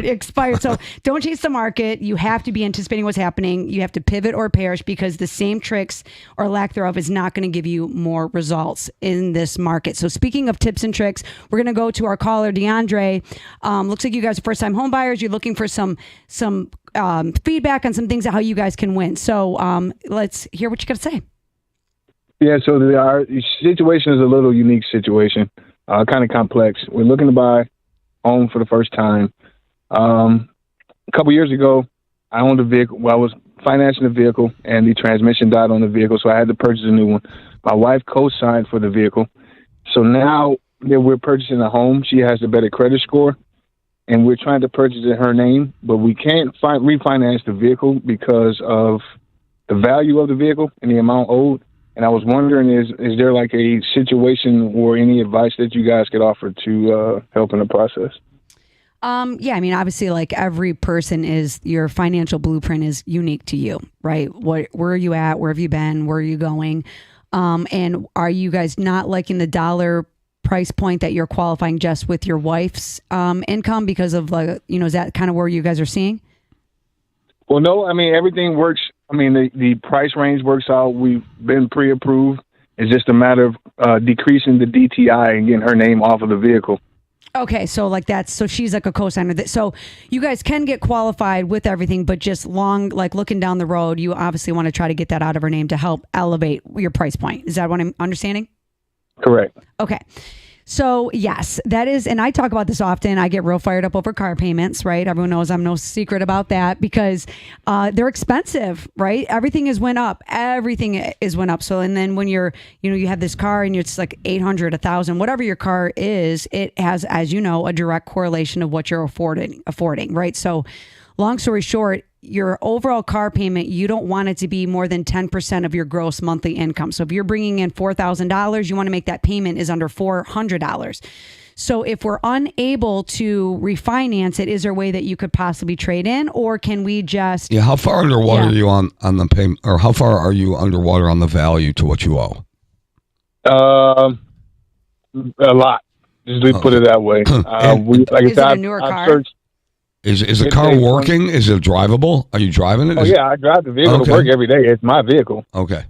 Expired. So don't chase the market. You have to be anticipating what's happening. You have to pivot or perish, because the same tricks or lack thereof is not going to give you more results in this market. So speaking of tips and tricks, we're going to go to our caller, DeAndre. Looks like you guys are first-time home buyers. You're looking for some feedback on some things how you guys can win. So let's hear what you got to say. Yeah, so our situation is a little unique situation, kind of complex. We're looking to buy a home for the first time. A couple years ago, I owned a vehicle. Well, I was financing a vehicle, and the transmission died on the vehicle, so I had to purchase a new one. My wife co-signed for the vehicle. So now that we're purchasing a home, she has a better credit score, and we're trying to purchase in her name, but we can't refinance the vehicle because of the value of the vehicle and the amount owed. And I was wondering, is there like a situation or any advice that you guys could offer to help in the process? Yeah, I mean, obviously, like every person your financial blueprint is unique to you, right? Where are you at? Where have you been? Where are you going? And are you guys not liking the dollar price point that you're qualifying just with your wife's income because of, like, is that kind of where you guys are seeing? Well, no, I mean, everything works. I mean, the price range works out. We've been pre-approved. It's just a matter of decreasing the DTI and getting her name off of the vehicle. Okay, so she's like a co-signer. So you guys can get qualified with everything, but just looking down the road, you obviously want to try to get that out of her name to help elevate your price point. Is that what I'm understanding? Correct. Okay. So yes, that is, and I talk about this often. I get real fired up over car payments, right? Everyone knows I'm no secret about that, because they're expensive, right? Everything is went up. So, and then when you have this car and it's like $800, $1,000, whatever your car is, it has, as you know, a direct correlation of what you're affording, right? So long story short, your overall car payment, you don't want it to be more than 10% of your gross monthly income. So if you're bringing in $4,000, you want to make that payment is under $400. So if we're unable to refinance it, is there a way that you could possibly trade in, or can we just... Yeah, how far underwater are you on the payment, or how far are you underwater on the value to what you owe? A lot. Just put it that way. Is it a newer car? Is the car working? Is it drivable? Are you driving it? I drive the vehicle to work every day. It's my vehicle. Okay.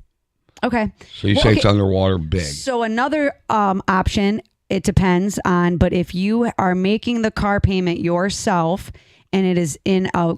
So you say it's underwater big. So another option, it depends on, but if you are making the car payment yourself and it is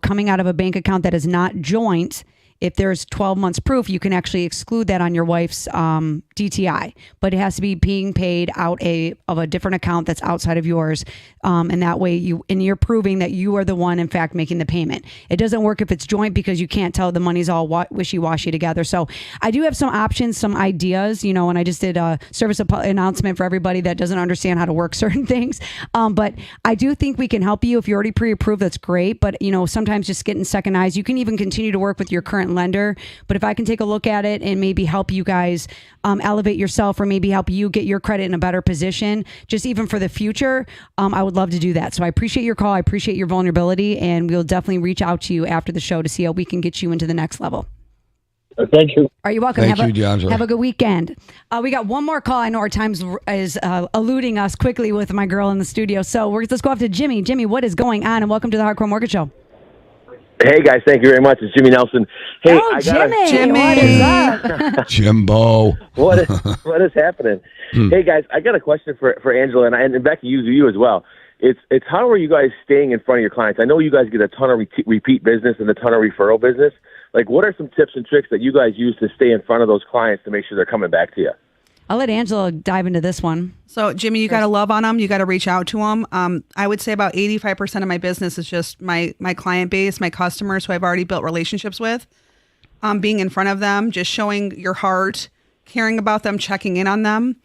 coming out of a bank account that is not joint, if there's 12 months proof, you can actually exclude that on your wife's DTI, but it has to be being paid out of a different account that's outside of yours. And that way you're proving that you are the one, in fact, making the payment. It doesn't work if it's joint, because you can't tell the money's all wishy-washy together. So I do have some options, some ideas, and I just did a service announcement for everybody that doesn't understand how to work certain things. But I do think we can help you. If you're already pre-approved, that's great. But, sometimes just getting second eyes, you can even continue to work with your current lender. But if I can take a look at it and maybe help you guys elevate yourself, or maybe help you get your credit in a better position, just even for the future, I would love to do that. So I appreciate your call. I appreciate your vulnerability, and we'll definitely reach out to you after the show to see how we can get you into the next level. Thank you. Are you welcome? Thank you, DeAndre. Have a good weekend. We got one more call. I know our time is eluding us quickly with my girl in the studio. So let's go off to Jimmy. Jimmy, what is going on? And welcome to the Hardcore Mortgage Show. Hey guys, thank you very much. It's Jimmy Nelson. Hey, Jimmy, what is up? Jimbo. What is happening? Hey guys, I got a question for Angela and Becky, you as well. It's how are you guys staying in front of your clients? I know you guys get a ton of repeat business and a ton of referral business, Like, what are some tips and tricks that you guys use to stay in front of those clients to make sure they're coming back to you? I'll let Angela dive into this one. So, Jimmy, you got to love on them. You got to reach out to them. I would say about 85% of my business is just my client base, my customers who I've already built relationships with. Being in front of them, just showing your heart, caring about them, checking in on them.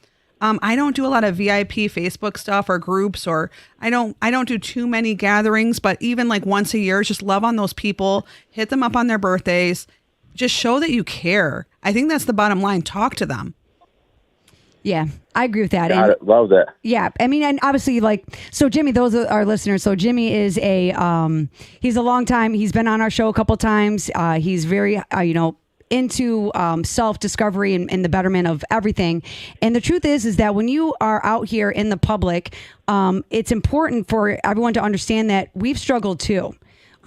I don't do a lot of VIP Facebook stuff or groups, or I don't do too many gatherings, but even like once a year, just love on those people, hit them up on their birthdays, just show that you care. I think that's the bottom line. Talk to them. Yeah, I agree with that. Got it. Love that. Yeah, I mean, and obviously, so Jimmy, those are our listeners. So Jimmy is he's a long time. He's been on our show a couple times. He's very, into self-discovery and the betterment of everything. And the truth is that when you are out here in the public, it's important for everyone to understand that we've struggled too.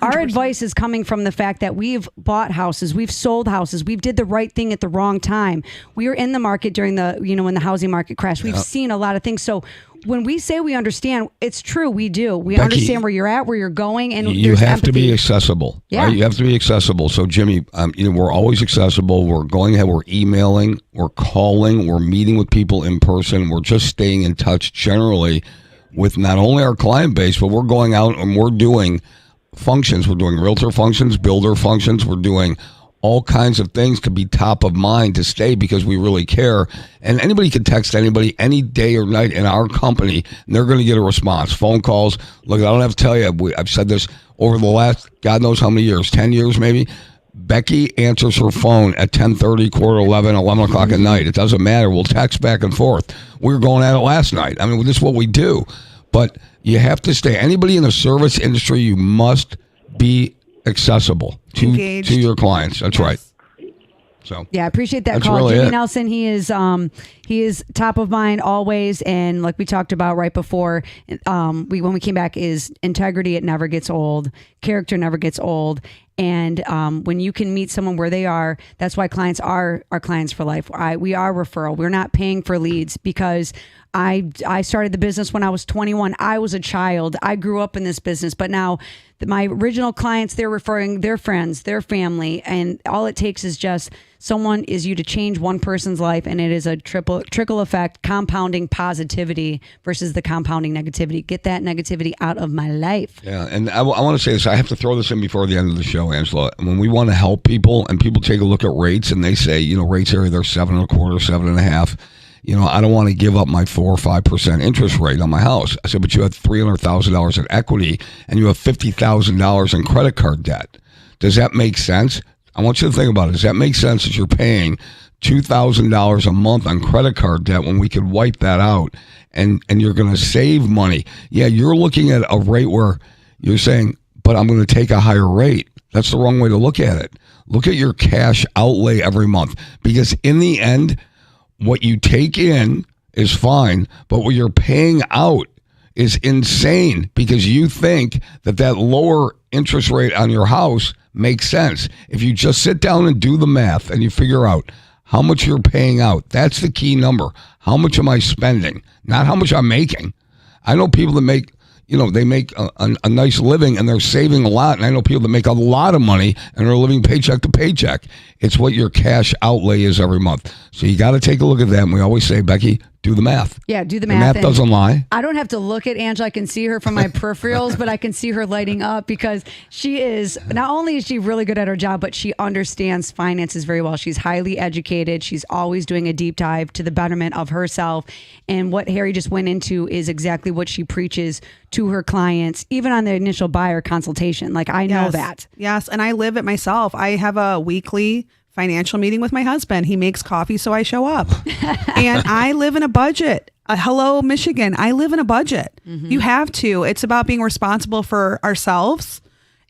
100%. Our advice is coming from the fact that we've bought houses, we've sold houses, we've did the right thing at the wrong time. We were in the market during the, when the housing market crashed. We've seen a lot of things. So when we say we understand, it's true. We do. We understand where you're at, where you're going, and you have to be accessible. Yeah, right? You have to be accessible. So Jimmy, we're always accessible. We're going ahead. We're emailing. We're calling. We're meeting with people in person. We're just staying in touch generally with not only our client base, but we're going out and we're doing functions. We're doing realtor functions, builder functions. We're doing all kinds of things to be top of mind to stay because we really care. And anybody can text anybody any day or night in our company, and they're going to get a response. Phone calls. Look, I don't have to tell you. I've said this over the last, God knows how many years, 10 years maybe. Becky answers her phone at 10:30, 11:15, 11 o'clock at night. It doesn't matter. We'll text back and forth. We were going at it last night. I mean, this is what we do. But you have to stay. Anybody in the service industry, you must be accessible to your clients. That's right. So yeah, I appreciate that call, really Jimmy Nelson. He is top of mind always, and like we talked about right before, when we came back, is integrity. It never gets old. Character never gets old. And when you can meet someone where they are, that's why clients are our clients for life. We are referral. We're not paying for leads because I started the business when I was 21. I was a child. I grew up in this business, but now my original clients, they're referring their friends, their family, and all it takes is just someone is you to change one person's life, and it is a trickle effect, compounding positivity versus the compounding negativity. Get that negativity out of my life. Yeah, and I want to say this. I have to throw this in before the end of the show, Angela. When we want to help people, and people take a look at rates, and they say, rates are either 7.25%, 7.5%. I don't want to give up my 4 or 5% interest rate on my house. I said, but you have $300,000 in equity and you have $50,000 in credit card debt. Does that make sense? I want you to think about it. Does that make sense that you're paying $2,000 a month on credit card debt when we could wipe that out and you're going to save money? Yeah, you're looking at a rate where you're saying, but I'm going to take a higher rate. That's the wrong way to look at it. Look at your cash outlay every month, because in the end, what you take in is fine, but what you're paying out is insane because you think that lower interest rate on your house makes sense. If you just sit down and do the math and you figure out how much you're paying out, that's the key number. How much am I spending? Not how much I'm making. I know people that make, they make a nice living and they're saving a lot. And I know people that make a lot of money and are living paycheck to paycheck. It's what your cash outlay is every month. So you got to take a look at that. And we always say, Becky, do the math. Yeah, do the math. The math doesn't lie. I don't have to look at Angela. I can see her from my peripherals, but I can see her lighting up because she is, not only is she really good at her job, but she understands finances very well. She's highly educated. She's always doing a deep dive to the betterment of herself. And what Harry just went into is exactly what she preaches to her clients, even on the initial buyer consultation. Like, I know that. Yes, and I live it myself. I have a weekly financial meeting with my husband. He makes coffee, so I show up. And I live in a budget. Hello, Michigan. I live in a budget. Mm-hmm. You have to. It's about being responsible for ourselves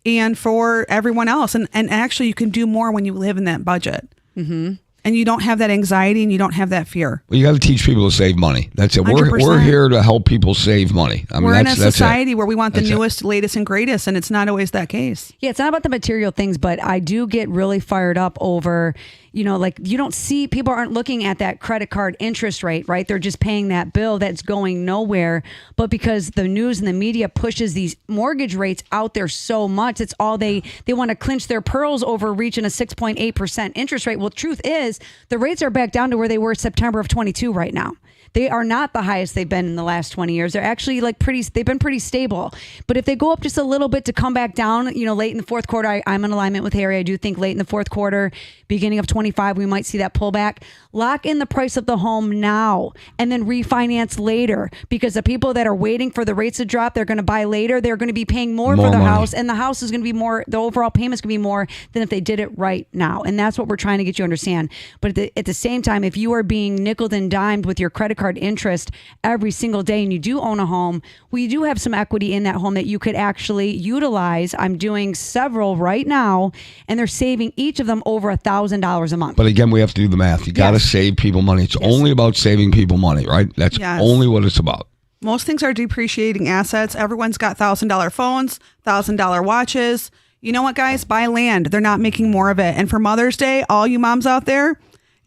and for everyone else. And actually, you can do more when you live in that budget. Mm-hmm. And you don't have that anxiety and you don't have that fear. Well, you got to teach people to save money. That's it. We're here to help people save money. I mean, we're in a society where we want the newest, latest, and greatest, and it's not always that case. Yeah, it's not about the material things, but I do get really fired up over, like you don't see, people aren't looking at that credit card interest rate, right? They're just paying that bill that's going nowhere. But because the news and the media pushes these mortgage rates out there so much, it's all they want to clinch their pearls over reaching a 6.8% interest rate. Well, truth is the rates are back down to where they were September of 22 right now. They are not the highest they've been in the last 20 years. They're actually they've been pretty stable. But if they go up just a little bit to come back down, late in the fourth quarter, I'm in alignment with Harry. I do think late in the fourth quarter, beginning of 25, we might see that pullback. Lock in the price of the home now and then refinance later, because the people that are waiting for the rates to drop, they're going to buy later. They're going to be paying more for the house, and the house is going to be more, the overall payment's going to be more than if they did it right now. And that's what we're trying to get you to understand. But at the same time, if you are being nickeled and dimed with your credit card interest every single day and you do own a home, we do have some equity in that home that you could actually utilize. I'm doing several right now, and they're saving each of them over $1,000 a month. But again, we have to do the math. You got to save people money. It's only about saving people money, right? That's only what it's about. Most things are depreciating assets. Everyone's got $1,000 phones, $1,000 watches. You know what, guys? Buy land. They're not making more of it. And for Mother's Day, all you moms out there,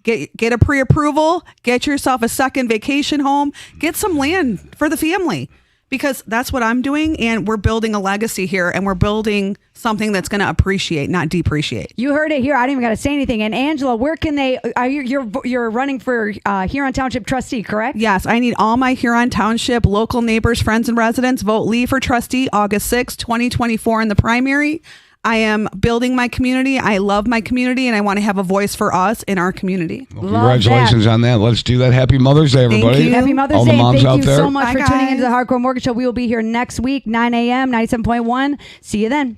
get a pre-approval, get yourself a second vacation home, get some land for the family, because that's what I'm doing. And we're building a legacy here, and we're building something that's going to appreciate, not depreciate. You heard it here. I didn't even got to say anything. And Angela, where can they, you're running for Huron Township trustee, correct? Yes. I need all my Huron Township local neighbors, friends, and residents. Vote Lee for trustee August 6, 2024 in the primary. I am building my community. I love my community, and I want to have a voice for us in our community. Well, congratulations on that. Let's do that. Happy Mother's Day, everybody. Thank you. Happy Mother's All Day. the moms Thank you out there. so much Bye, for guys. tuning into the Hardcore Mortgage Show. We will be here next week, 9 a.m., 97.1. See you then.